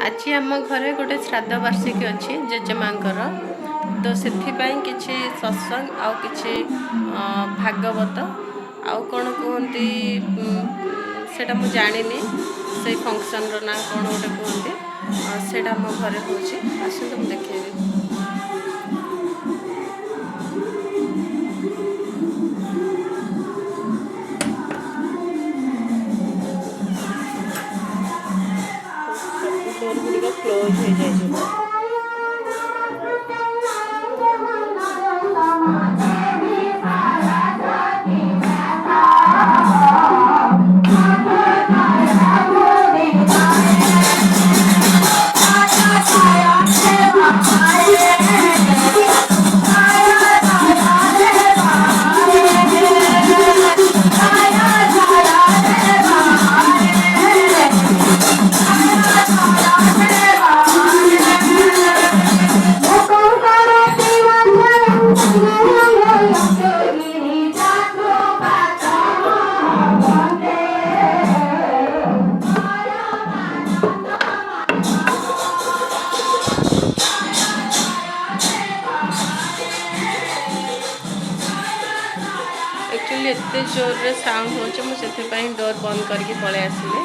आज आम घरे गोटे श्राद्ध वार्षिकी अच्छी जेजेमांकर तो से किसी सत्संग आउ कि भागवत आउ कौन कहती सेटा मु जानी से फंक्शन ना कौन गोटे कहते सेटा आम घरे हो आसतु मुझे देखेबी। डोर गुड़िक क्लोज हो जाए एक्चुअली एत जोर साउंड हो डोर बंद करके पलि आसिले।